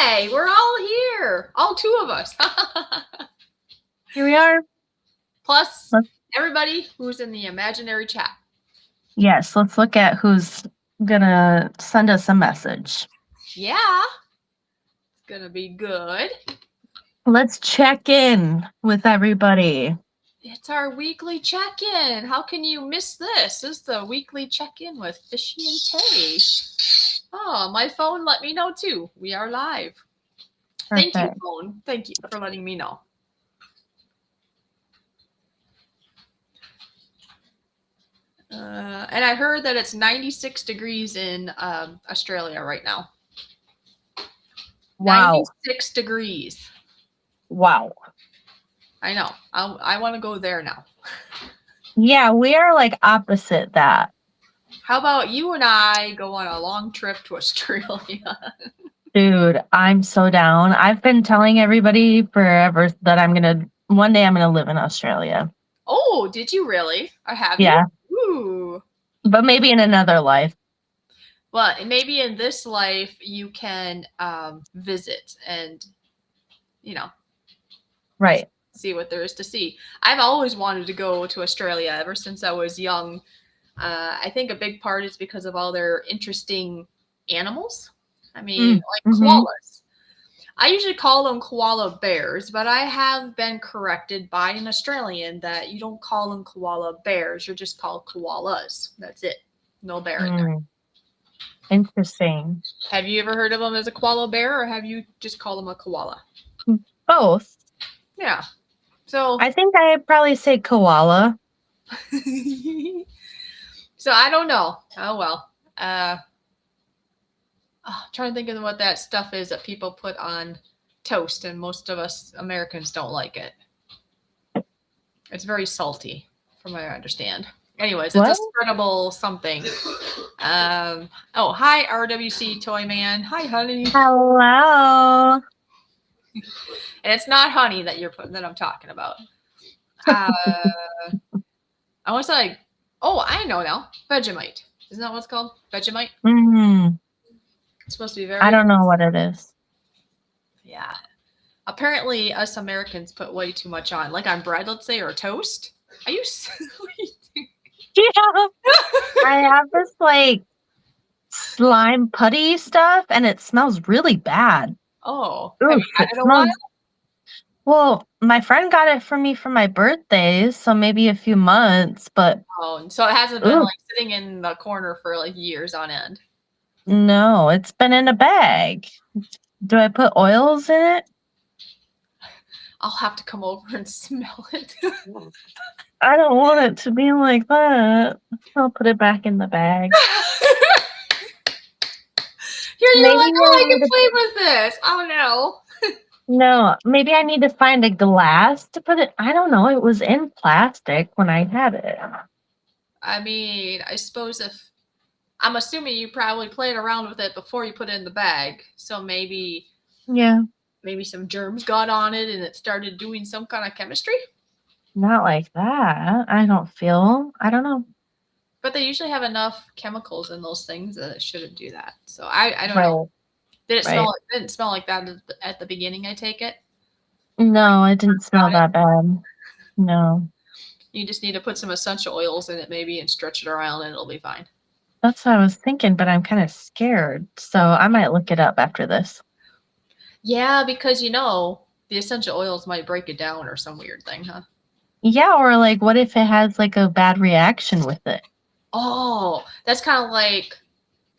Yay! We're all here. All two of us. Here we are. Plus everybody who's in the imaginary chat. Yes, let's look at who's gonna send us a message. Yeah. It's gonna be good. Let's check in with everybody. It's our weekly check-in. How can you miss this? This is the weekly check-in with Fishy and Tay. Oh, my phone let me know too. We are live. Perfect. Thank you, phone. Thank you for letting me know. And I heard that it's 96 degrees in Australia right now. Wow. 96 degrees. Wow. I know. I want to go there now. Yeah, we are like opposite that. How about you and I go on a long trip to Australia? Dude, I'm so down. I've been telling everybody forever that one day I'm gonna live in Australia. Oh, did you really? Or have you? Ooh. But maybe in another life. Well, maybe in this life you can visit and, right. See what there is to see. I've always wanted to go to Australia ever since I was young. I think a big part is because of all their interesting animals. I mean, like koalas. I usually call them koala bears, but I have been corrected by an Australian that you don't call them koala bears. You're just called koalas. That's it. No bear in there. Interesting. Have you ever heard of them as a koala bear, or have you just called them a koala? Both. Yeah. So I think I'd probably say koala. So I don't know. Oh well. Trying to think of what that stuff is that people put on toast, and most of us Americans don't like it. It's very salty, from what I understand. Anyways, it's a spreadable something. Oh, hi, RWC Toy Man. Hi, honey. Hello. And it's not honey that I'm talking about. I was like, oh, I know now. Vegemite. Isn't that what it's called? Vegemite? Mm-hmm. It's supposed to be very... I don't know what it is. Yeah. Apparently, us Americans put way too much on. Like on bread, let's say, or toast. Are you silly? Yeah. I have this, like, slime putty stuff, and it smells really bad. Oh. Oof, have you had it a while? Well, my friend got it for me for my birthday, so maybe a few months, but... Oh, so it hasn't been, like, sitting in the corner for, like, years on end? No, it's been in a bag. Do I put oils in it? I'll have to come over and smell it. I don't want it to be like that. I'll put it back in the bag. Here you're like, oh, I can play with this. Oh, no. No, maybe I need to find a glass to put it. I don't know. It was in plastic when I had it. I mean, I suppose I'm assuming you probably played around with it before you put it in the bag. So maybe... Yeah. Maybe some germs got on it and it started doing some kind of chemistry? Not like that. I don't know. But they usually have enough chemicals in those things that it shouldn't do that. So I don't know. Did it smell? It didn't smell like that at the beginning, I take it? No, it didn't smell that bad. No. You just need to put some essential oils in it maybe and stretch it around and it'll be fine. That's what I was thinking, but I'm kind of scared. So I might look it up after this. Yeah, because the essential oils might break it down or some weird thing, huh? Yeah, or like what if it has like a bad reaction with it? Oh, that's kind of like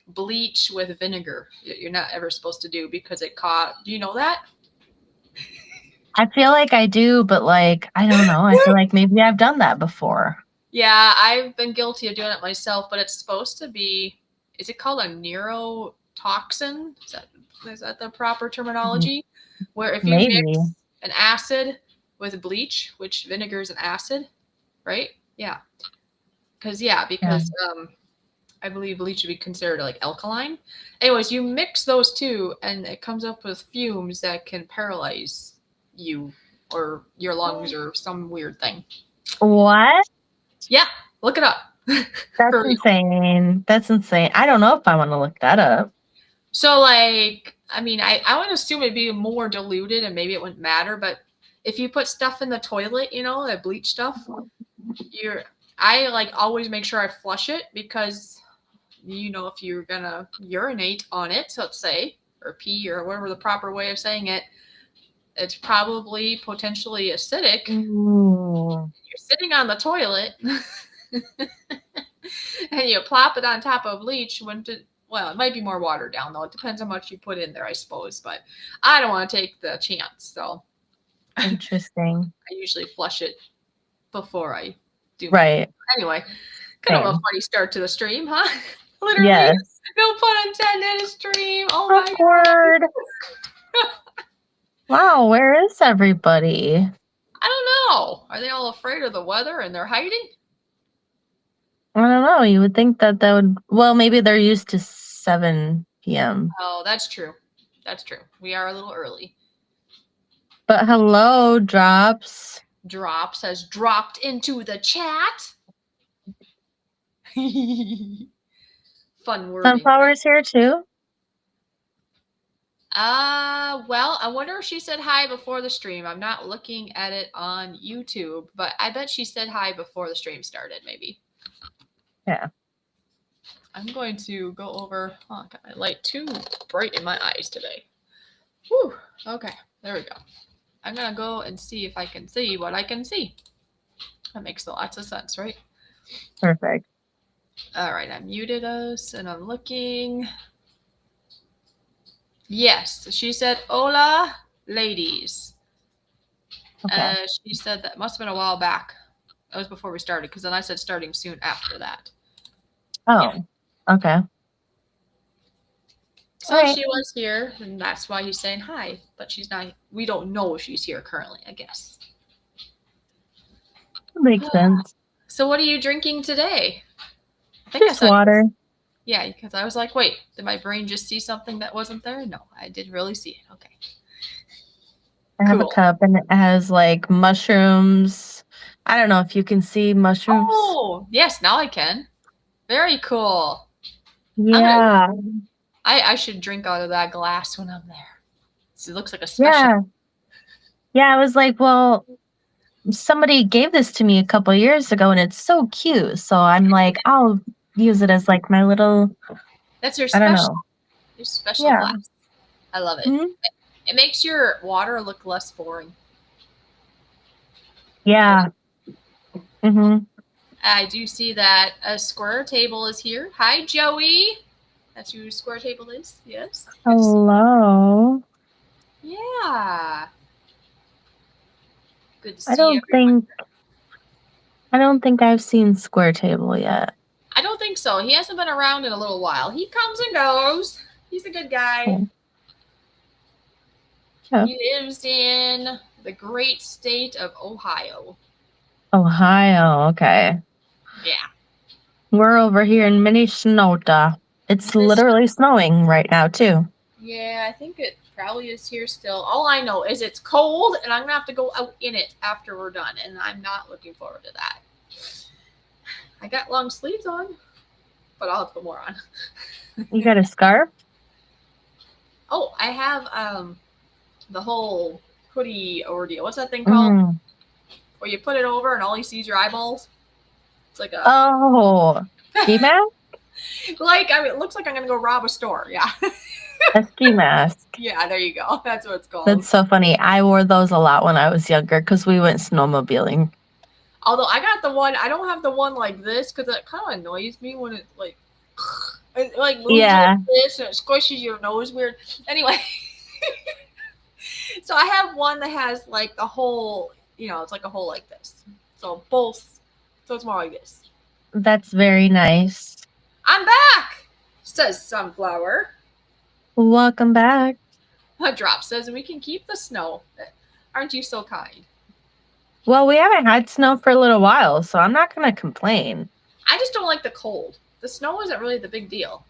bleach with vinegar. You're not ever supposed to do because it caught... Do you know that? I feel like I do, but like, I don't know. I feel like maybe I've done that before. Yeah, I've been guilty of doing it myself, but it's supposed to be... Is it called a neurotoxin? Is that the proper terminology? Where if you mix an acid with bleach, which vinegar is an acid, right? Yeah. Because I believe bleach would be considered like alkaline. Anyways, you mix those two and it comes up with fumes that can paralyze you or your lungs or some weird thing. What? Yeah, look it up. That's insane. That's insane. I don't know if I want to look that up. So, like, I mean, I would assume it'd be more diluted and maybe it wouldn't matter, but if you put stuff in the toilet, that bleach stuff, I like always make sure I flush it because if you're gonna urinate on it, let's say, or pee or whatever the proper way of saying it, it's probably potentially acidic. Ooh. You're sitting on the toilet and you plop it on top of bleach well, it might be more watered down though. It depends how much you put in there, I suppose, but I don't want to take the chance. So Interesting. I usually flush it before I do my Right. anyway. Kind of a Same. funny start to the stream, huh? Literally, Yes. no pun intended, stream. Oh my Awkward. God. Wow, where is everybody? I don't know. Are they all afraid of the weather and they're hiding? I don't know. You would think that would. Well, maybe they're used to 7 p.m. Oh, that's true. That's true. We are a little early. But hello, Drops. Drops has dropped into the chat. Fun wording. Sunflower's here too. Well, I wonder if she said hi before the stream. I'm not looking at it on YouTube, but I bet she said hi before the stream started, maybe. Yeah. I'm going to go over. Oh, I got my light too bright in my eyes today. Whew. Okay, there we go. I'm gonna go and see if I can see what I can see. That makes lots of sense, right? Perfect. All right, I muted us and I'm looking. Yes, she said, "Hola, ladies." Okay. She said that must have been a while back. That was before we started, because then I said starting soon after that. Oh, yeah. Okay. So right. She was here, and that's why he's saying hi. But she's not. We don't know if she's here currently, I guess. Makes sense. So what are you drinking today? Just water. Yeah, because I was like, wait, did my brain just see something that wasn't there? No, I did really see it. Okay. I have a cup and it has like mushrooms. I don't know if you can see mushrooms. Oh, yes, now I can. Very cool. Yeah. I should drink out of that glass when I'm there. It looks like a special. Yeah. Yeah, I was like, well, somebody gave this to me a couple years ago and it's so cute. So I'm like, I'll use it as like my little. That's your special. I don't know. Your special glass. I love it. Mm-hmm. It makes your water look less boring. Yeah. Mm-hmm. I do see that a square table is here. Hi, Joey. That's who square table is. Yes. Hello. Yeah. Good to see I don't everyone. I don't think I've seen Square Table yet. I don't think so. He hasn't been around in a little while. He comes and goes. He's a good guy. Okay. Yeah. He lives in the great state of Ohio. Ohio, okay. Yeah. We're over here in Minnesota. It's literally snowing right now, too. Yeah, I think it probably is here still. All I know is it's cold, and I'm going to have to go out in it after we're done, and I'm not looking forward to that. I got long sleeves on, but I'll have to put more on. You got a scarf? Oh, I have the whole hoodie ordeal. What's that thing called? Where you put it over and all you see is your eyeballs? It's like a... Oh, ski mask? It looks like I'm going to go rob a store, yeah. A ski mask. Yeah, there you go. That's what it's called. That's so funny. I wore those a lot when I was younger because we went snowmobiling. Although I got the one, I don't have the one like this because it kind of annoys me when it like moves like this and it squishes your nose weird. Anyway, so I have one that has like the hole, it's like a hole like this. So it's more like this. That's very nice. I'm back, says Sunflower. Welcome back. A Drop says we can keep the snow. Aren't you so kind? Well, we haven't had snow for a little while, so I'm not going to complain. I just don't like the cold. The snow isn't really the big deal.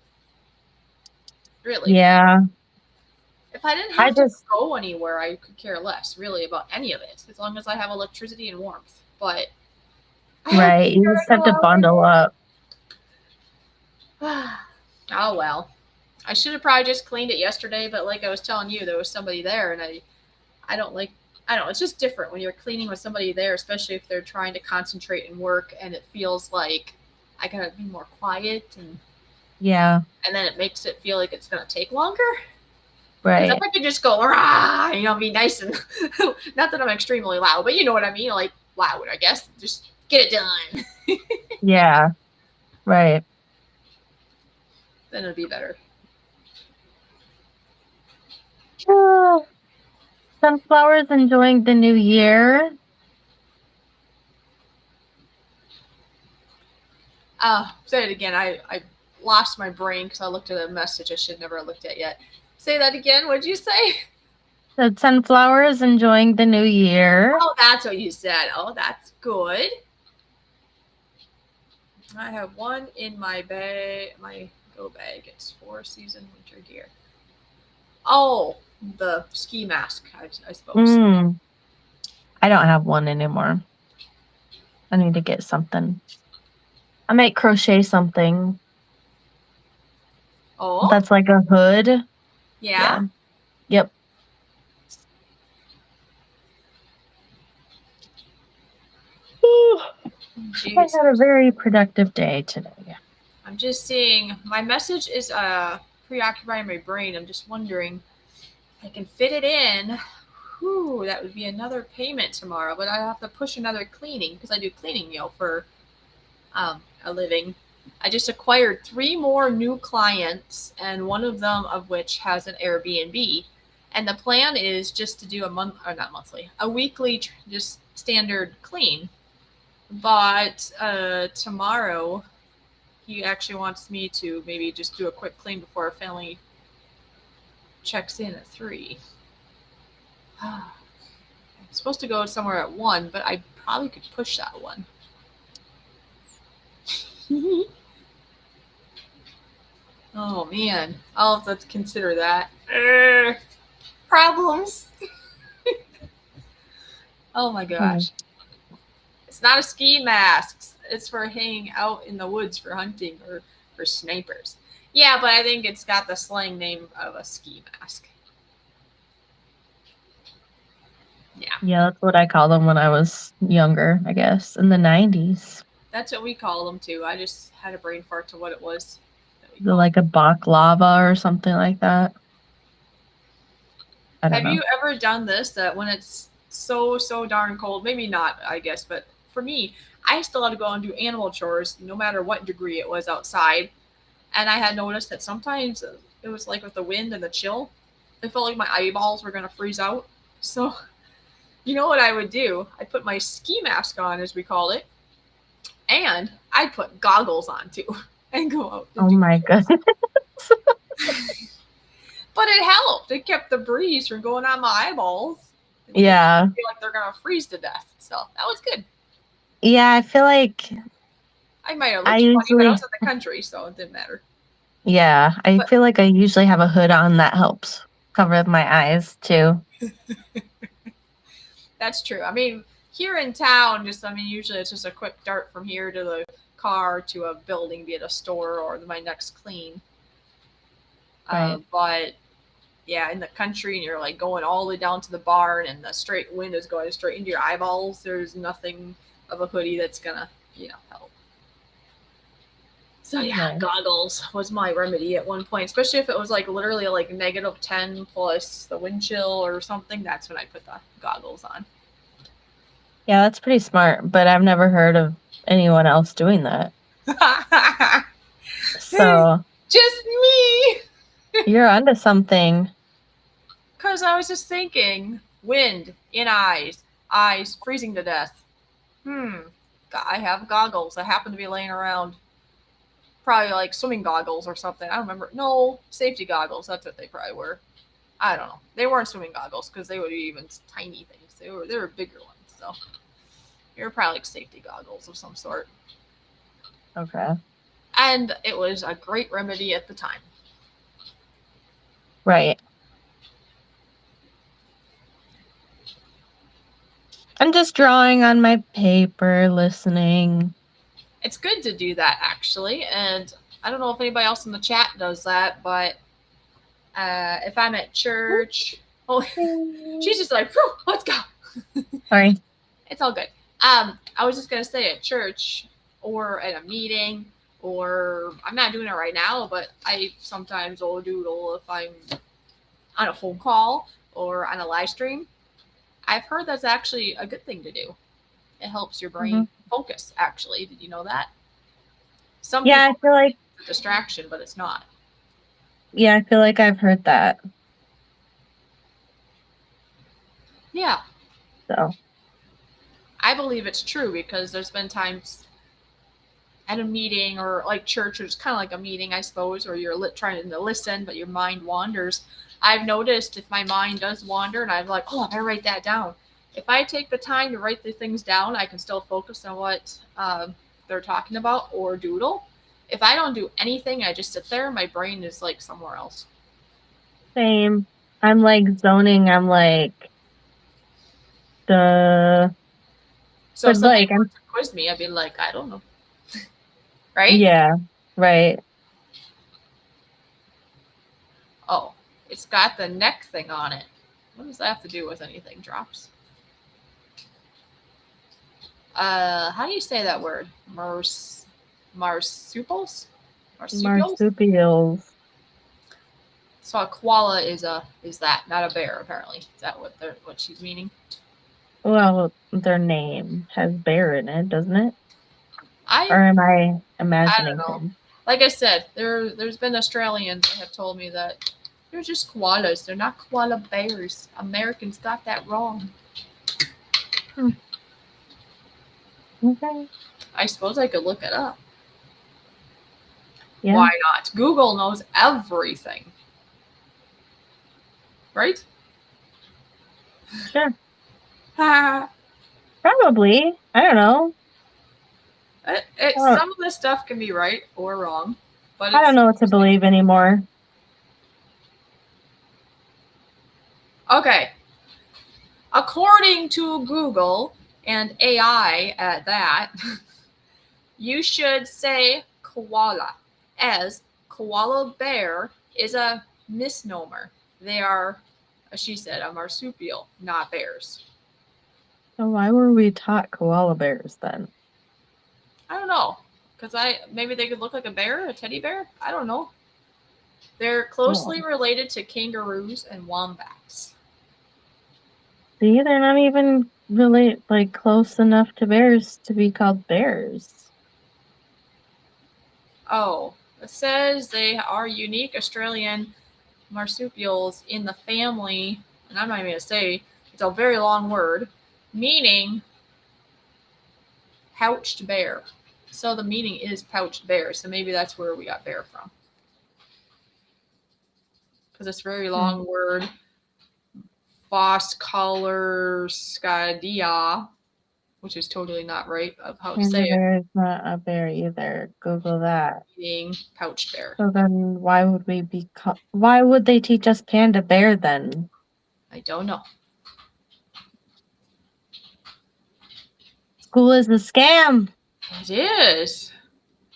Really. Yeah. If I didn't have to go anywhere, I could care less, really, about any of it, as long as I have electricity and warmth. But right, you just have to bundle up. Oh, well. I should have probably just cleaned it yesterday, but like I was telling you, there was somebody there, and I don't like. I don't know. It's just different when you're cleaning with somebody there, especially if they're trying to concentrate and work, and it feels like I gotta be more quiet, Yeah. and then it makes it feel like it's gonna take longer. Because if Right. I could just go, rah, be nice and not that I'm extremely loud, but you know what I mean, like loud, I guess. Just get it done. Yeah. Right. Then it'd be better. Sunflowers enjoying the new year. Say it again. I lost my brain because I looked at a message I should never have looked at yet. Say that again. What'd you say? So sunflowers enjoying the new year. Oh, that's what you said. Oh, that's good. I have one in my bag, my go bag. It's 4-season winter gear. Oh, the ski mask, I suppose. I don't have one anymore. I need to get something. I might crochet something. Oh, That's like a hood. yeah. Yep. I had a very productive day today. I'm just seeing my message is preoccupying my brain. I'm just wondering if I can fit it in. Whew, that would be another payment tomorrow, but I have to push another cleaning because I do cleaning, for a living. I just acquired 3 more new clients, and one of them of which has an Airbnb. And the plan is just to do not monthly, a weekly, just standard clean. But tomorrow, he actually wants me to maybe just do a quick clean before our family checks in at 3. I'm supposed to go somewhere at 1, but I probably could push that one. Oh man, I'll have to consider that. Problems. Oh my gosh. It's not a ski mask. It's for hanging out in the woods for hunting or for snipers. Yeah, but I think it's got the slang name of a ski mask. Yeah. Yeah, that's what I called them when I was younger, I guess, in the 90s. That's what we call them too. I just had a brain fart to what it was. Like a baklava or something like that. I don't know. Have you ever done this, that when it's so darn cold, maybe not, I guess, but for me, I still had to go and do animal chores no matter what degree it was outside. And I had noticed that sometimes it was like with the wind and the chill, it felt like my eyeballs were going to freeze out. So, you know what I would do? I'd put my ski mask on, as we call it, and I'd put goggles on too and go out. Oh my goodness. But it helped. It kept the breeze from going on my eyeballs. Yeah. I feel like they're going to freeze to death. So that was good. Yeah, I feel like I might have looked funny, but I was in the country, so it didn't matter. Yeah, I feel like I usually have a hood on that helps cover my eyes too. That's true. I mean, here in town, usually it's just a quick dart from here to the car to a building, be it a store or my next clean. Right. But yeah, in the country, and you're like going all the way down to the barn, and the straight wind is going straight into your eyeballs. There's nothing of a hoodie that's gonna, help. So yeah, right. Goggles was my remedy at one point, especially if it was like literally like -10 plus the wind chill or something. That's when I put the goggles on. Yeah, that's pretty smart, but I've never heard of anyone else doing that. So just me. You're onto something. Because I was just thinking, wind in eyes freezing to death. I have goggles that happen to be laying around. Probably like swimming goggles or something. I don't remember. No, safety goggles. That's what they probably were. I don't know. They weren't swimming goggles because they would be even tiny things. They were bigger ones. So they were probably like safety goggles of some sort. Okay. And it was a great remedy at the time. Right. I'm just drawing on my paper, listening. It's good to do that, actually. And I don't know if anybody else in the chat does that, but If I'm at church, oh, she's just like, let's go. Sorry. It's all good. I was just gonna say at church or at a meeting, or I'm not doing it right now, but I sometimes will doodle if I'm on a phone call or on a live stream. I've heard that's actually a good thing to do. It helps your brain focus. Actually, did you know that? Some Yeah, I people feel like it's a distraction, but it's not. I feel like I've heard that. Yeah, So I believe it's true because there's been times at a meeting or like church, or it's kind of like a meeting, I suppose, or you're trying to listen, but your mind wanders. I've noticed if my mind does wander and I'm like, oh, I better write that down. If I take the time to write the things down, I can still focus on what they're talking about or doodle. If I don't do anything, I just sit there, my brain is like somewhere else. same. I'm like zoning. I'm like the, So if but somebody like were I'm to quiz me, I'd be like, I don't know. Right? yeah, right. Oh, it's got the neck thing on it. What does that have to do with anything? Drops. How do you say that word? Marsupials? Marsupials? Marsupials. So a koala is that, not a bear, apparently. Is that what she's meaning? Well, their name has bear in it, doesn't it? I Or am I I don't imagining know. things? Like I said, there's been Australians that have told me that they're just koalas. They're not koala bears. Americans got that wrong. Hmm. Okay. I suppose I could look it up. Yeah. Why not? Google knows everything. Right? Sure. it, Probably. I don't know. some of this stuff can be right or wrong, but I don't it's know what to believe anymore. okay. According to Google and AI at that, you should say koala, as koala bear is a misnomer. They are, as she said, a marsupial, not bears. So why were we taught koala bears then? I don't know, because maybe they could look like a bear, a teddy bear. I don't know. They're closely related to kangaroos and wombats. See, they're not even really like close enough to bears to be called bears. Oh, it says they are unique Australian marsupials in the family, and I'm not even going to say, it's a very long word, meaning pouched bear. So the meaning is pouched bear, so maybe that's where we got bear from. Because it's a very long word. Foscolorscadia, which is totally not right of how to Panda say it, bear is not a bear either. Google that. meaning pouched bear. So then why would we be why would they teach us panda bear then? I don't know. School is a scam. It is.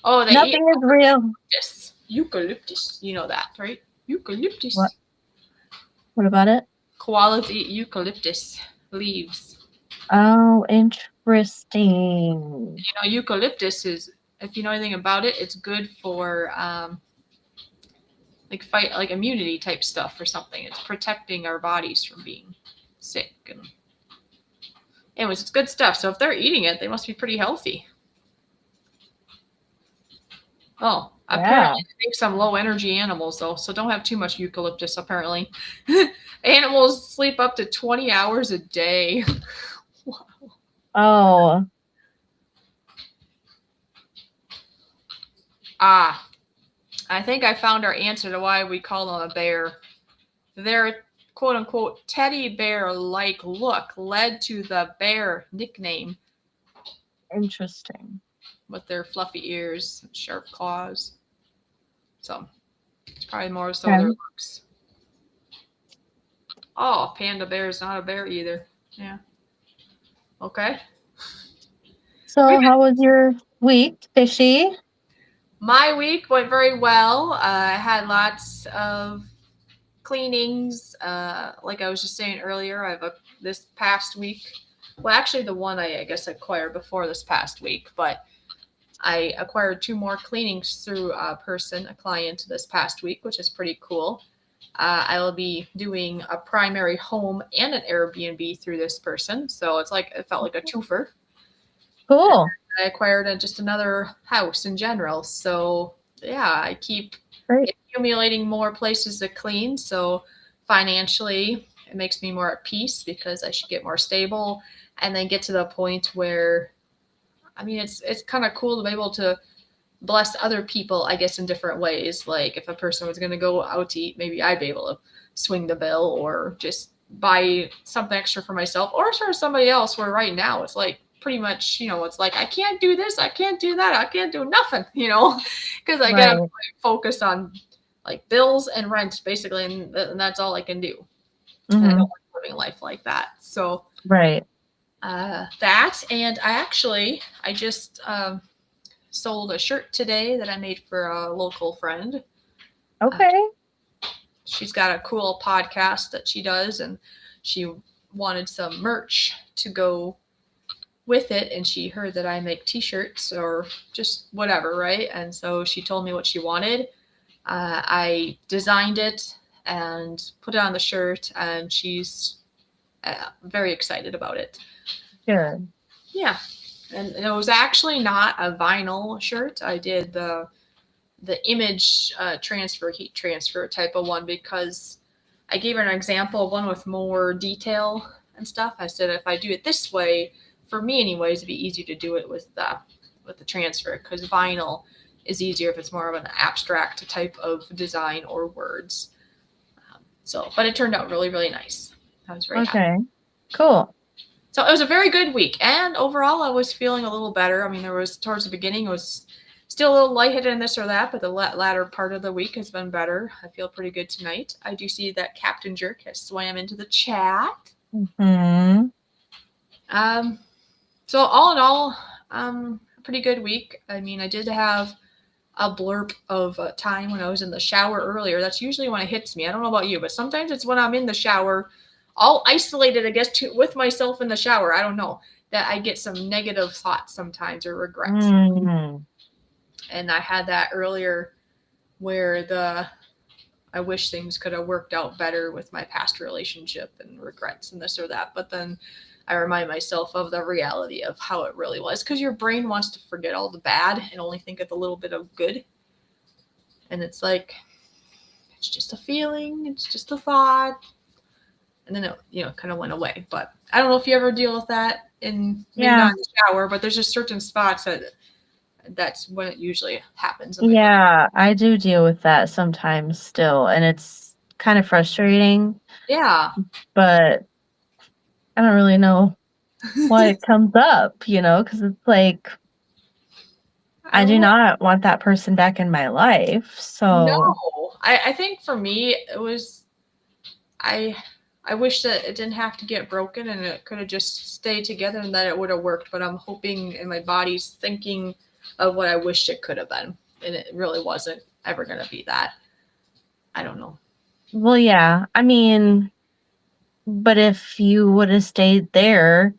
Oh, they eat Nothing is real. eucalyptus. Eucalyptus. You know that, right? Eucalyptus. What? What about it? Koalas eat eucalyptus leaves. Oh, interesting. You know, eucalyptus is, if you know anything about it, it's good for like immunity type stuff or something. It's protecting our bodies from being sick. And anyways, it's good stuff. So if they're eating it, they must be pretty healthy. Oh, apparently they make some low energy animals though, so don't have too much eucalyptus. Apparently, animals sleep up to 20 hours a day. Wow. Oh. Ah, I think I found our answer to why we call them a bear. Their quote unquote teddy bear like look led to the bear nickname. Interesting. With their fluffy ears and sharp claws. So it's probably more so their looks. Oh, panda bear is not a bear either. Yeah. Okay. So how was your week, Fishy? My week went very well. I had lots of cleanings. Like I was just saying earlier, I have this past week. Well, actually, the one I guess acquired before this past week, but I acquired 2 more cleanings through a client this past week, which is pretty cool. I will be doing a primary home and an Airbnb through this person, so it felt like a twofer. Cool. I acquired just another house in general, so yeah, I keep Great. accumulating more places to clean. So financially, it makes me more at peace because I should get more stable, and then get to the point where, I mean, it's kind of cool to be able to bless other people, I guess, in different ways. Like if a person was going to go out to eat, maybe I'd be able to swing the bill or just buy something extra for myself or for somebody else. Where right now it's like pretty much, it's like I can't do this, I can't do that, I can't do nothing, because I gotta Right. focus on like bills and rent basically, and that's all I can do. And I don't Hmm. like living life like that. So Right. that, and I just sold a shirt today that I made for a local friend. Uh, Okay. she's got a cool podcast that she does, and she wanted some merch to go with it, and she heard that I make t-shirts or just whatever, right? And so she told me what she wanted. I designed it and put it on the shirt, and she's very excited about it. Good. Yeah, and it was actually not a vinyl shirt. I did the image transfer, heat transfer type of one, because I gave her an example of one with more detail and stuff. I said if I do it this way, for me anyways, it'd be easier to do it with the transfer, because vinyl is easier if it's more of an abstract type of design or words. So, but it turned out really, really nice. I was very happy. Okay. Cool. So it was a very good week, and overall, I was feeling a little better. I mean, there was towards the beginning, it was still a little lightheaded in this or that, but the latter part of the week has been better. I feel pretty good tonight. I do see that Captain Jerk has swam into the chat. Hmm. Um, so all in all, a pretty good week. I mean, I did have a blurb of a time when I was in the shower earlier. That's usually when it hits me. I don't know about you, but sometimes it's when I'm in the shower, all isolated, I guess, with myself in the shower. I don't know, that I get some negative thoughts sometimes or regrets. Mm. And I had that earlier where I wish things could have worked out better with my past relationship and regrets and this or that. But then I remind myself of the reality of how it really was, because your brain wants to forget all the bad and only think of the little bit of good. And it's like, it's just a feeling, it's just a thought. And then it kind of went away. But I don't know if you ever deal with that in, maybe Yeah. not in the shower, but there's just certain spots that's when it usually happens in my brain. Yeah, I do deal with that sometimes still, and it's kind of frustrating, Yeah. but I don't really know why it comes up, because it's like I do Well, not want that person back in my life. no, So, I think for me it was, I I wish that it didn't have to get broken and it could have just stayed together and that it would have worked. But I'm hoping, and my body's thinking of what I wished it could have been, and it really wasn't ever gonna be that. I don't know. well, yeah. I mean, but if you would have stayed there,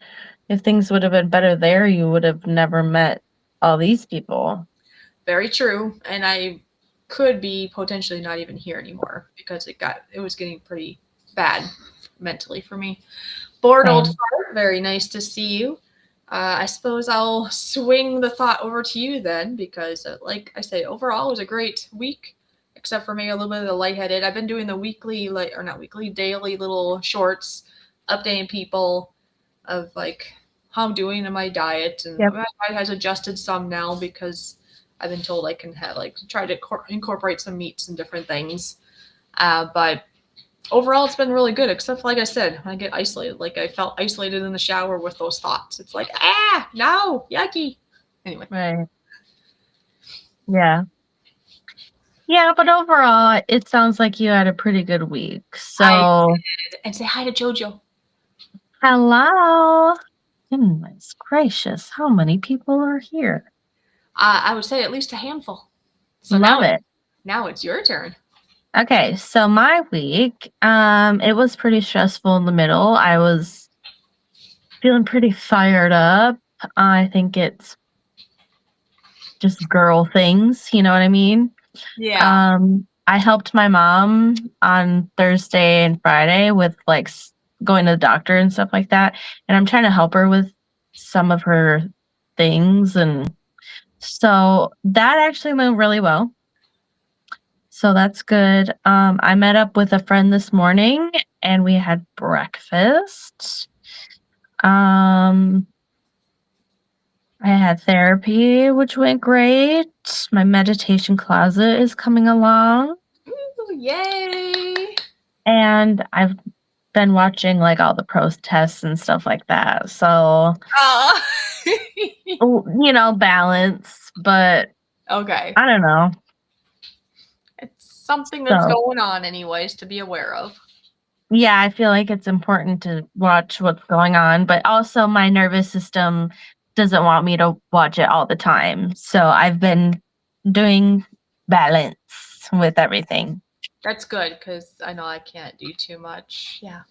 if things would have been better there, you would have never met all these people. Very true, and I could be potentially not even here anymore because it was getting pretty bad mentally for me. Bored old Same. fart, very nice to see you. I suppose I'll swing the thought over to you then, because, like I say, overall it was a great week, except for maybe a little bit of the lightheaded. I've been doing the weekly, or not weekly, daily little shorts, updating people of like how I'm doing in my diet, and Yep. my diet has adjusted some now because I've been told I can have like try to incorporate some meats and different things. But overall it's been really good, except for, like I said, when I get isolated, like I felt isolated in the shower with those thoughts. It's like, no, yucky. Anyway. Right. Yeah. Yeah, but overall, it sounds like you had a pretty good week. I So, did. And say hi to Jojo. hello. Goodness gracious, how many people are here? I would say at least a handful. So Love it. now it's your turn. Okay, so my week, it was pretty stressful in the middle. I was feeling pretty fired up. I think it's just girl things, you know what I mean? Yeah. I helped my mom on Thursday and Friday with like going to the doctor and stuff like that. And I'm trying to help her with some of her things. And so that actually went really well. So that's good. I met up with a friend this morning and we had breakfast. Um, I had therapy, which went great. My meditation closet is coming along. Ooh, yay. And I've been watching like all the protests and stuff like that. So, Oh. balance, but Okay. I don't know. It's something that's So, going on anyways to be aware of. yeah, I feel like it's important to watch what's going on, but also my nervous system doesn't want me to watch it all the time. So, I've been doing balance with everything. That's good because I know I can't do too much. Yeah.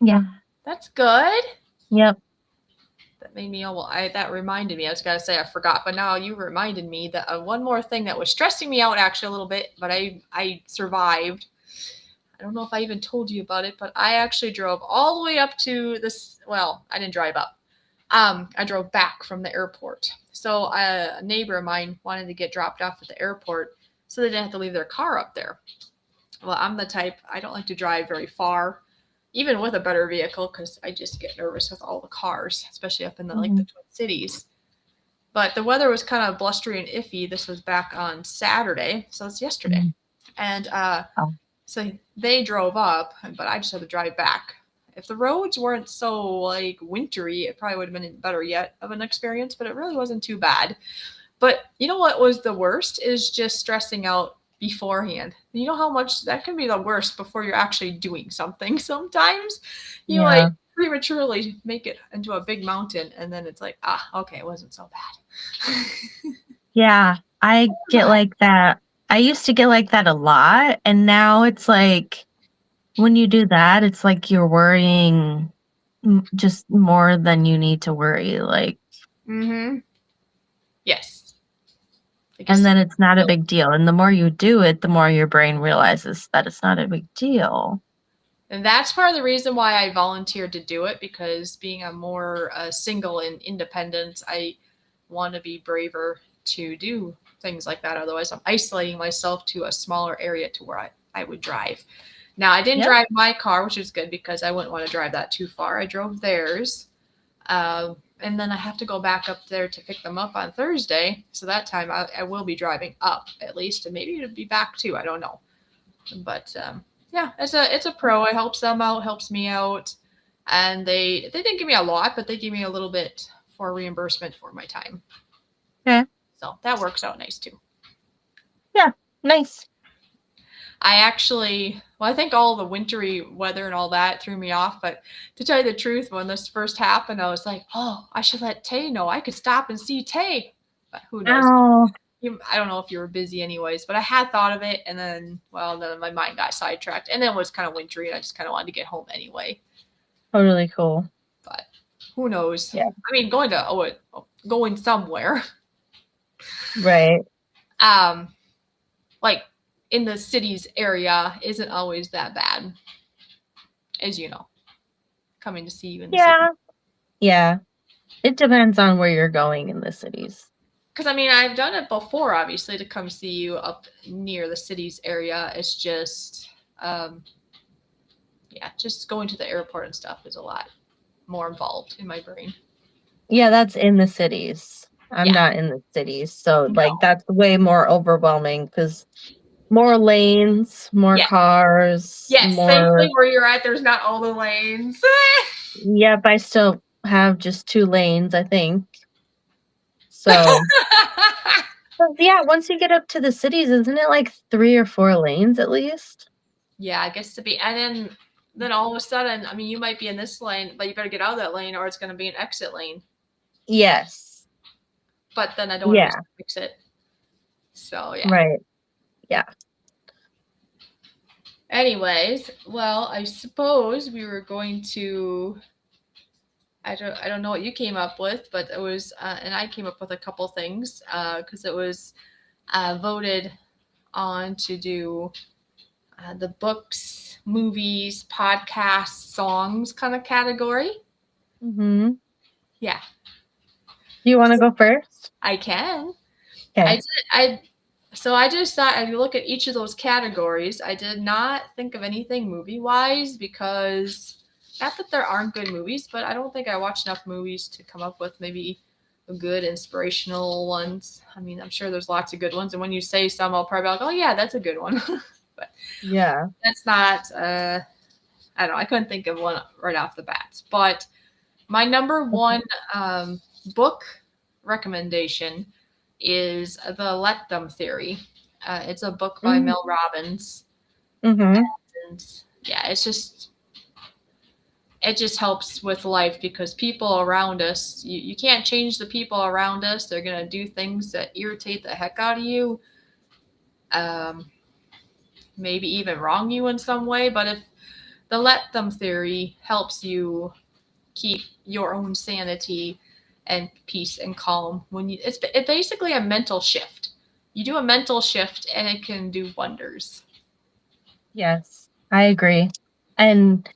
Yeah. That's good. Yep. That made me, that reminded me. I was going to say I forgot, but now you reminded me that one more thing that was stressing me out actually a little bit, but I survived. I don't know if I even told you about it, but I actually drove all the way up to this. Well, I didn't drive up. I drove back from the airport. So a neighbor of mine wanted to get dropped off at the airport, so they didn't have to leave their car up there. Well, I'm the type, I don't like to drive very far, even with a better vehicle, because I just get nervous with all the cars, especially up in the Mhm. Twin Cities. But the weather was kind of blustery and iffy. This was back on Saturday, so it's yesterday. Mhm. And Oh, so they drove up, but I just had to drive back. If the roads weren't so like wintry, it probably would have been better yet of an experience, but it really wasn't too bad. But you know what was the worst is just stressing out beforehand. You know how much that can be the worst before you're actually doing something. Sometimes you like yeah. prematurely make it into a big mountain and then it's like, okay, it wasn't so bad. Yeah, I get But like that. I used to get like that a lot, and now it's like when you do that, it's like you're worrying just more than you need to worry. Like, mm-hmm. Yes. Like you and still then it's not a feel. big deal. And the more you do it, the more your brain realizes that it's not a big deal. And that's part of the reason why I volunteered to do it because being a more single and independent, I want to be braver to do things like that. Otherwise, I'm isolating myself to a smaller area to where I would drive. Now, I didn't Yep. drive my car, which is good because I wouldn't want to drive that too far. I drove theirs. And then I have to go back up there to pick them up on Thursday. So that time I will be driving up at least, and maybe it'll be back too. I don't know. But yeah, it's a pro. It helps them out, helps me out, and they didn't give me a lot, but they gave me a little bit for reimbursement for my time. Okay. So that works out nice too. Yeah. Nice. I actually, well, I think all the wintry weather and all that threw me off. But to tell you the truth, when this first happened, I was like, oh, I should let Tay know. I could stop and see Tay. But who knows? Oh, I don't know if you were busy anyways, but I had thought of it. And then, well, then my mind got sidetracked. And then it was kind of wintry and I just kind of wanted to get home anyway. totally cool. But who knows? Yeah. I mean, going somewhere, Right. um, like in the city's area isn't always that bad, as you know, coming to see you in the city. Yeah. Yeah. It depends on where you're going in the cities. Because I mean, I've done it before, obviously, to come see you up near the city's area. It's just, yeah, just going to the airport and stuff is a lot more involved in my brain. Yeah, that's in the cities. I'm Yeah, not in the cities, so, like, no. that's way more overwhelming because more lanes, more Yes. cars, Yes. Thankfully, more. where you're at, there's not all the lanes. Yep, I still have just 2 lanes, I think. So but, yeah, once you get up to the cities, isn't it, like, 3 or 4 lanes at least? Yeah, I guess to be, and then all of a sudden, I mean, you might be in this lane, but you better get out of that lane, or it's going to be an exit lane. Yes. But then I don't want to miss Yeah, the exit. So yeah. right. Yeah. Anyways, well, I suppose we were going to. I don't know what you came up with, but it was, and I came up with a couple things because it was voted on to do the books, movies, podcasts, songs kind of category. Mm-hmm. Yeah, Do you want to go first? I can. I Okay. did. I just thought I'd look at each of those categories. I did not think of anything movie wise because not that there aren't good movies, but I don't think I watched enough movies to come up with maybe good inspirational ones. I mean, I'm sure there's lots of good ones, and when you say some, I'll probably be like, "Oh yeah, that's a good one." But Yeah. that's not. I don't know. I couldn't think of one right off the bat. But my number one book recommendation is The Let Them Theory. It's a book by Mel Robbins, Mm-hmm. and yeah, it just helps with life because people around us, you can't change the people around us. They're gonna do things that irritate the heck out of you, um, maybe even wrong you in some way. But if the Let Them Theory helps you keep your own sanity and peace and calm when it's basically a mental shift. You do a mental shift and it can do wonders. Yes, I agree. And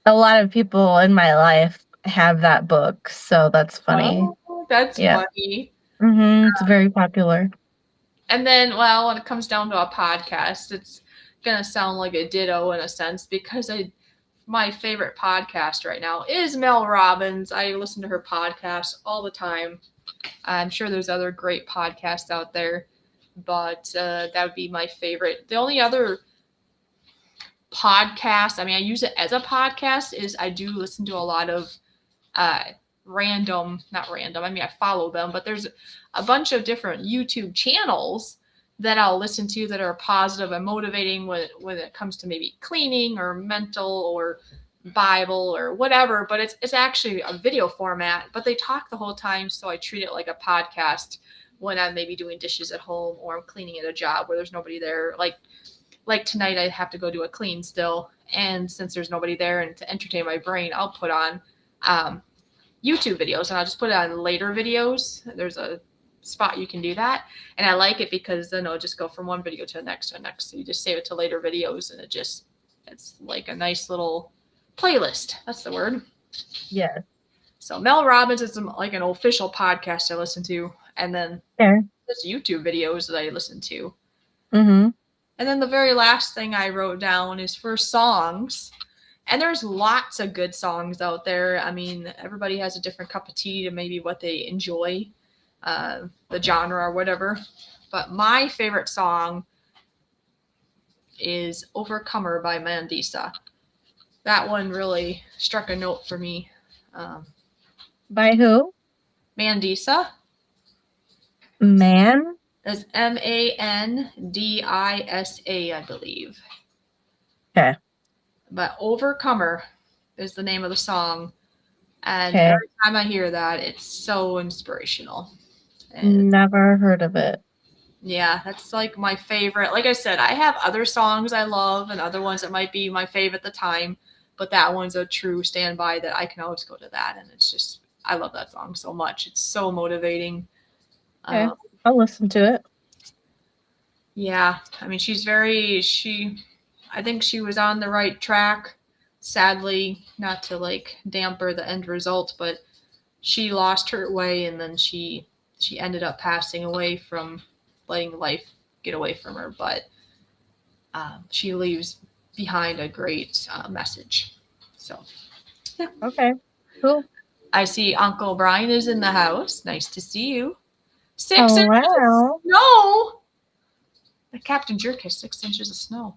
a lot of people in my life have that book, so that's funny. Oh, that's Yeah. funny. Mm-hmm. It's very popular. And then, well, when it comes down to a podcast, it's gonna sound like a ditto in a sense because my favorite podcast right now is Mel Robbins. I listen to her podcast all the time. I'm sure there's other great podcasts out there, but that would be my favorite. The only other podcast, I mean, I use it as a podcast, is I do listen to a lot of uh, not random, I mean, I follow them, but there's a bunch of different YouTube channels that I'll listen to that are positive and motivating when it comes to maybe cleaning or mental or Bible or whatever, but it's actually a video format, but they talk the whole time, so I treat it like a podcast when I'm maybe doing dishes at home or I'm cleaning at a job where there's nobody there. Like tonight I have to go do a clean still, and since there's nobody there and to entertain my brain, I'll put on YouTube videos and I'll just put it on later videos. There's a spot you can do that, and I like it because then it'll just go from one video to the next to the next. So you just save it to later videos, and it's like a nice little playlist. That's the word. Yeah. So Mel Robbins is like an official podcast I listen to, and then Fair. there's YouTube videos that I listen to. Mm-hmm. And then the very last thing I wrote down is for songs. And there's lots of good songs out there. I mean, everybody has a different cup of tea to maybe what they enjoy, the genre or whatever. But my favorite song is Overcomer by Mandisa. That one really struck a note for me. By who? Mandisa. Man? That's Mandisa, I believe. Okay. But Overcomer is the name of the song. And Okay. every time I hear that, it's so inspirational. And never heard of it. Yeah, that's like my favorite. Like I said, I have other songs I love and other ones that might be my favorite at the time, but that one's a true standby that I can always go to that. And it's just, I love that song so much. It's so motivating. Okay. I'll listen to it. Yeah. I mean, I think she was on the right track. Sadly, not to like damper the end result, but she lost her way and then she ended up passing away from letting life get away from her. But she leaves behind a great message. So, yeah. Okay. Cool. I see Uncle Brian is in the house. Nice to see you. 6 Oh, inches wow. of snow. The Captain Jerk has 6 inches of snow.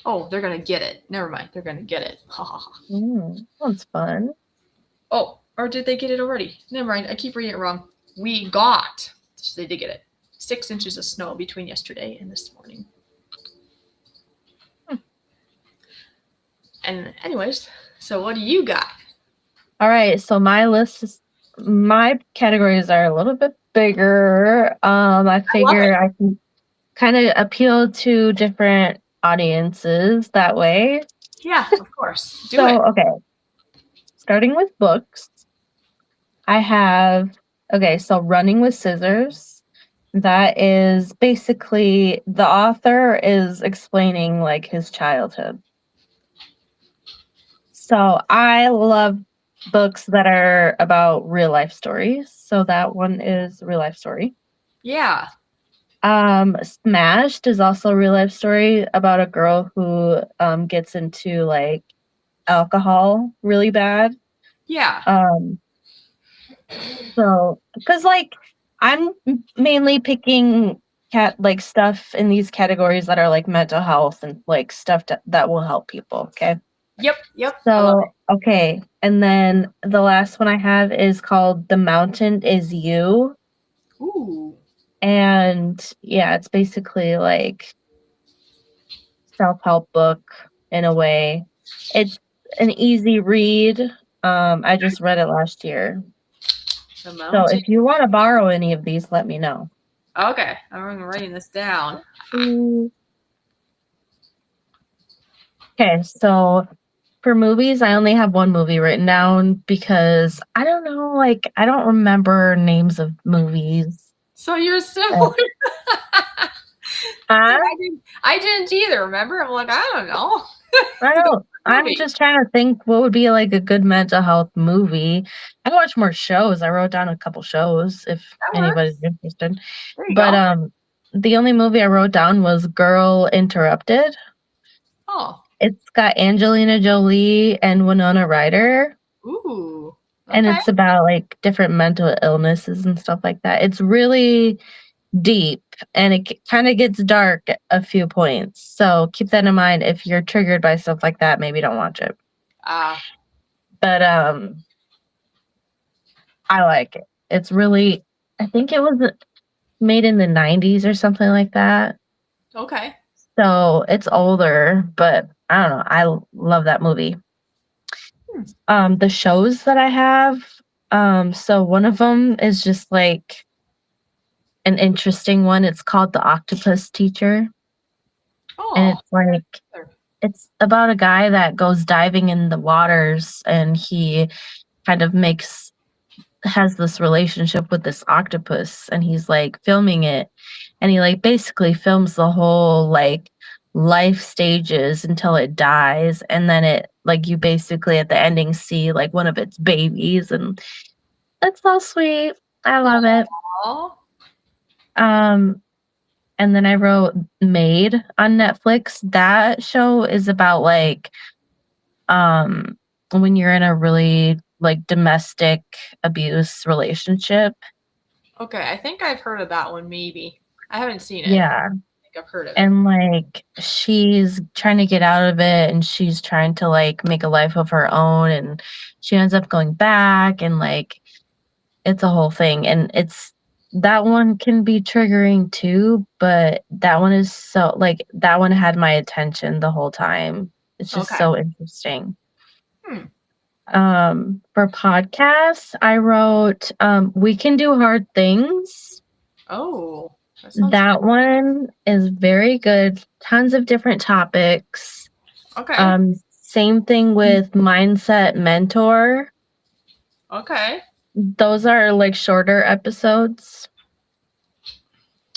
Oh, they're going to get it. Never mind. They're going to get it. Ha ha ha. That's fun. Oh, or did they get it already? Never mind. I keep reading it wrong. We got. So they did get it. 6 inches of snow between yesterday and this morning. And anyways, so what do you got? All right. So my categories are a little bit bigger. I figure I can kind of appeal to different audiences that way. Yeah, of course. Do it. So, okay, starting with books, I have, okay, so Running with Scissors. That is basically the author is explaining like his childhood. So I love books that are about real life stories. So that one is a real life story. Yeah. Smashed is also a real life story about a girl who gets into like alcohol really bad. Yeah. Um so because like I'm mainly picking cat like stuff in these categories that are like mental health and like stuff that will help people, okay? Yep. Yep. I love So, okay, and then the last one I have is called The Mountain Is You, it. Ooh. and yeah, it's basically like self-help book in a way. It's an easy read. I just read it last year. The So mountain. if you want to borrow any of these, let me know. Okay. I'm writing this down. Mm. Okay, so for movies, I only have one movie written down because I don't know, like I don't remember names of movies. So you're Uh, similar. huh? I didn't either. Remember? I'm like, I don't know. I It's a good don't. I'm movie. just trying to think what would be like a good mental health movie. I watch more shows. I wrote down a couple shows if That anybody's works. interested. There you But go. the only movie I wrote down was Girl Interrupted. Oh. It's got Angelina Jolie and Winona Ryder, Ooh. and Okay. it's about like different mental illnesses and stuff like that. It's really deep and it kind of gets dark at a few points. So keep that in mind if you're triggered by stuff like that, maybe don't watch it. Ah. But I like it. It's really I think it was made in the 90s or something like that. Okay. So it's older, but I don't know. Love that movie. Hmm. The shows that I have, so one of them is just like an interesting one. It's called The Octopus Teacher, and Oh. it's like Sure. it's about a guy that goes diving in the waters and he kind of makes has this relationship with this octopus and he's like filming it and he like basically films the whole like life stages until it dies and then it like you basically at the ending see like one of its babies and that's so sweet. I love it. Oh. um and then I wrote Maid on Netflix. That show is about like um when you're in a really like domestic abuse relationship. Okay. I think I've heard of that one. Maybe I haven't seen it. Yeah. I think I've heard of it. And like she's trying to get out of it and she's trying to like make a life of her own and she ends up going back and like it's a whole thing and it's that one can be triggering too, but that one is so like that one had my attention the whole time. It's just Okay. so interesting. Hmm. For podcasts, I wrote We Can Do Hard Things. Oh, that sounds That one is very good. Tons of different topics. okay. Same thing with Mindset Mentor. Okay. Those are like shorter episodes.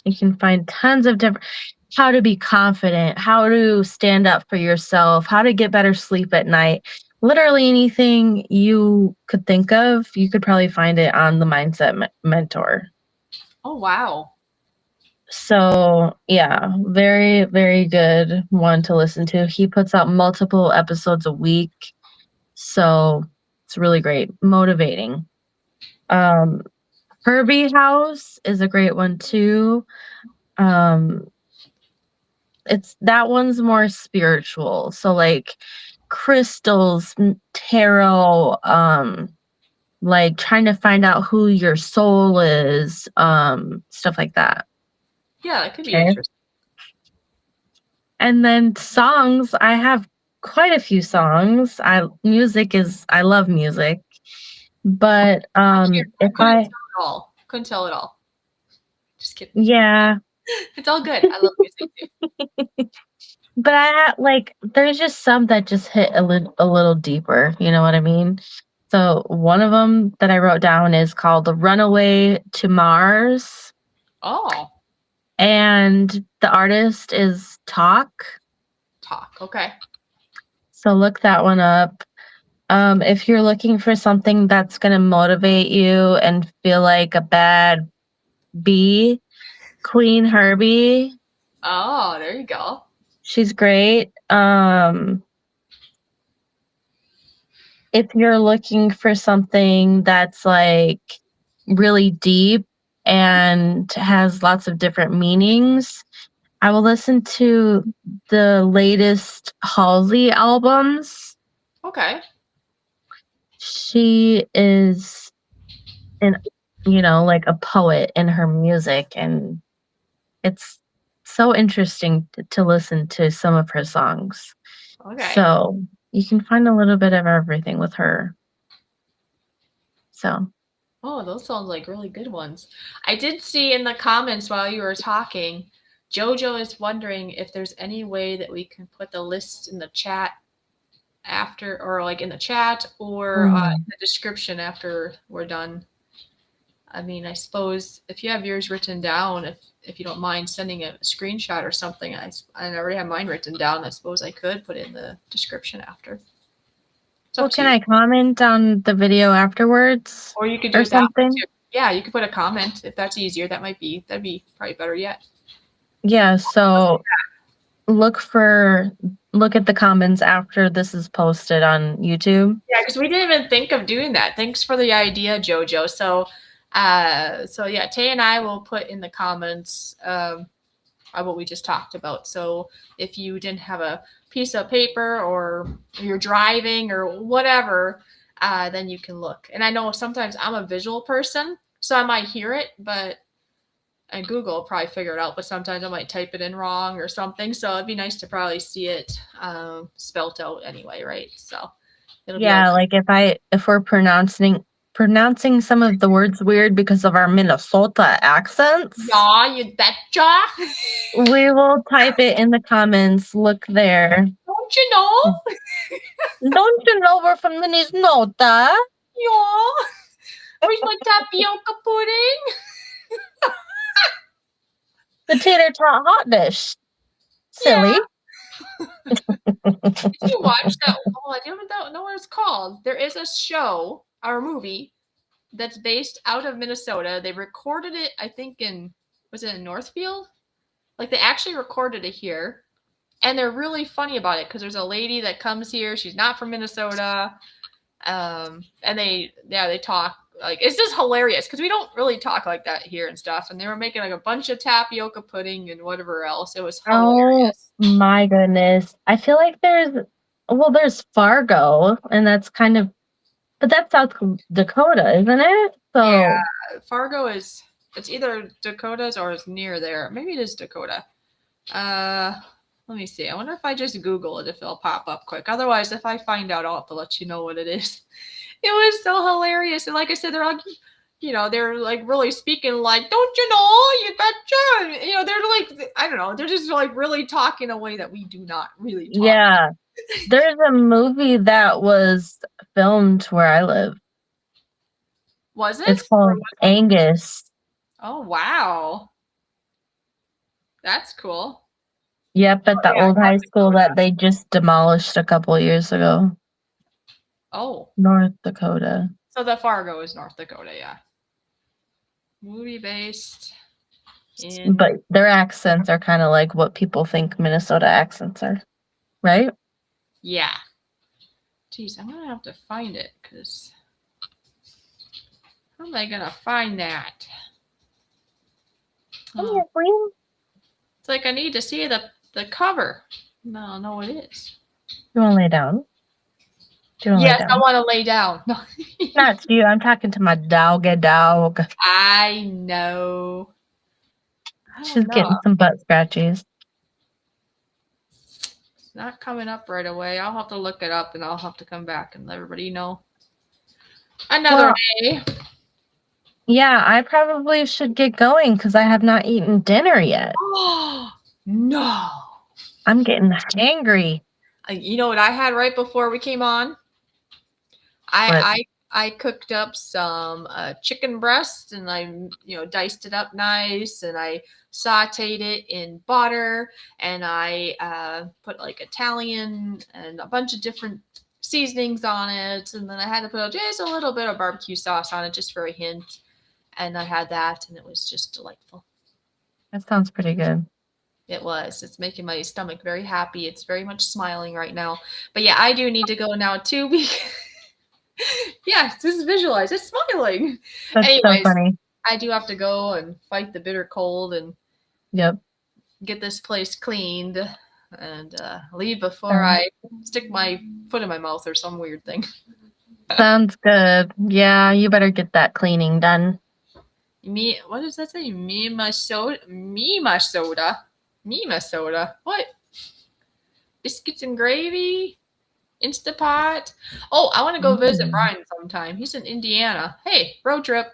You can find tons of different how to be confident, how to stand up for yourself, how to get better sleep at night. Literally anything you could think of, you could probably find it on the Mindset Mentor. Oh wow. So, yeah, very, very good one to listen to. He puts out multiple episodes a week. So, it's really great, motivating. Um, Herbie House is a great one too. Um, it's that one's more spiritual. So, like crystals, tarot, like trying to find out who your soul is, stuff like that. Yeah, that could be Okay. interesting. And then songs, I have quite a few songs. I love music. But I if couldn't I tell it all. Couldn't tell it all. Just kidding. yeah, It's all good. I love music too. But there's just some that just hit a little deeper, you know what I mean? So, one of them that I wrote down is called "The Runaway to Mars," Oh, and the artist is Talk, talk. Okay. so look that one up. If you're looking for something that's gonna motivate you and feel like a bad bee, Queen Herbie, Oh, there you go. she's great. If you're looking for something that's, like, really deep and has lots of different meanings, I will listen to the latest Halsey albums. Okay. She is an like, a poet in her music, and it's so interesting to listen to some of her songs. Okay. So, you can find a little bit of everything with her. So Oh, those sound like really good ones. I did see in the comments while you were talking, Jojo is wondering if there's any way that we can put the list in the chat after, or like in the chat or in mm. the description after we're done. I mean, I suppose if you have yours written down, if you don't mind sending a screenshot or something, I already have mine written down. I suppose I could put it in the description after. It's up Well, to can you. I comment on the video afterwards Or you could do or it that way something? too. Yeah, you could put a comment if that's easier. That'd be probably better yet. Yeah, so look at the comments after this is posted on YouTube. Yeah, because we didn't even think of doing that. Thanks for the idea, Jojo. So yeah, Tay and I will put in the comments what we just talked about. So if you didn't have a piece of paper or you're driving or whatever, then you can look. And I know sometimes I'm a visual person, so I might hear it, but and Google will probably figure it out. But sometimes I might type it in wrong or something. So it'd be nice to probably see it spelt out anyway, right? So it'll be all. Yeah, like if we're pronouncing some of the words weird because of our Minnesota accents, Yeah, you betcha. we will type it in the comments. Look there. Don't you know? Don't you know we're from Minnesota? Yeah. Where's my tapioca pudding? The tater tot hot dish. Yeah. Silly. Did you watch that? Oh, I don't know what it's called. There is a show or a movie that's based out of Minnesota. They recorded it, I think, was it in Northfield? Like they actually recorded it here. And they're really funny about it because there's a lady that comes here. She's not from Minnesota. And they talk like it's just hilarious because we don't really talk like that here and stuff. And they were making like a bunch of tapioca pudding and whatever else. It was Oh hilarious. my goodness. I feel like there's Fargo, and but that's South Dakota, isn't it? Yeah, So, Fargo is it's either Dakotas or it's near there. Maybe it is Dakota. Uh, let me see. I wonder if I just Google it if it'll pop up quick. Otherwise, if I find out, I'll have to let you know what it is. It was so hilarious, and like I said, they're like really speaking like, "Don't you know? You betcha!" They're like, I don't know, they're just like really talking a way that we do not really talk. yeah. There's a movie that was filmed where I live. Was It's it? Or called was it? Angus. Oh wow, that's cool. Yep, Oh at the yeah, old high North school Dakota. that they just demolished a couple years ago. Oh, North Dakota. so the Fargo is North Dakota, yeah. Movie based in But their accents are kind of like what people think Minnesota accents are, right? yeah. Geez, I'm gonna have to find it because how am I gonna find that? Come Oh, here, Queen. it's like I need to see the cover. No, no, it is. You want to lay down? Do you want to lay Yes, I down? want to lay down. No. Not you. I'm talking to my dog. I know. I She's don't know. getting some butt scratches. It's not coming up right away. I'll have to look it up and I'll have to come back and let everybody know. Another Well, day. yeah, I probably should get going because I have not eaten dinner yet. Oh no. I'm getting angry. You know what I had right before we came on? I cooked up some chicken breast, and I diced it up nice, and I sautéed it in butter, and I put like Italian and a bunch of different seasonings on it, and then I had to put just a little bit of barbecue sauce on it just for a hint, and I had that, and it was just delightful. That sounds pretty good. It was. It's making my stomach very happy. It's very much smiling right now. But yeah, I do need to go now too. Yeah, just visualize. It's smiling. That's so Anyways, funny. I do have to go and fight the bitter cold and Yep. get this place cleaned and leave before I stick my foot in my mouth or some weird thing. Sounds good. Yeah, you better get that cleaning done. What does that say? Mima soda. Mima soda. Mima soda. What? Biscuits and gravy. Instapot. Oh, I want to go visit Brian sometime. He's in Indiana. Hey, road trip.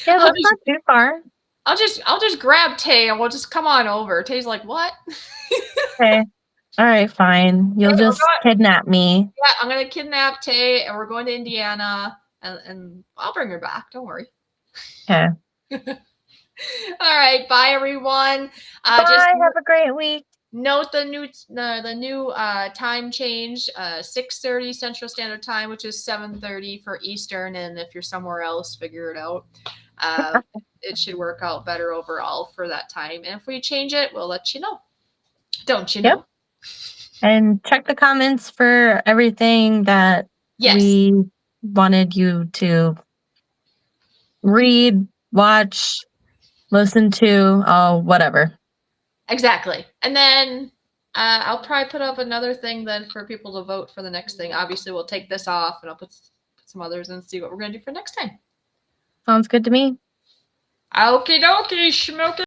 Yeah, that's not too far. I'll just grab Tay and we'll just come on over. Tay's like, what? Okay. All right, fine. You'll just kidnap me. Yeah, I'm gonna kidnap Tay and we're going to Indiana and I'll bring her back. Don't worry. Okay. All right, bye everyone. Bye. Have a great week. Note the new time change, 6:30 Central Standard Time, which is 7:30 for Eastern. And if you're somewhere else, figure it out. It should work out better overall for that time. And if we change it, we'll let you know. Don't you know? Yep. And check the comments for everything that we wanted you to read, watch, listen to, whatever. Exactly. And then I'll probably put up another thing then for people to vote for the next thing. Obviously, we'll take this off and I'll put some others and see what we're going to do for next time. Sounds good to me. Okie dokie, schmoke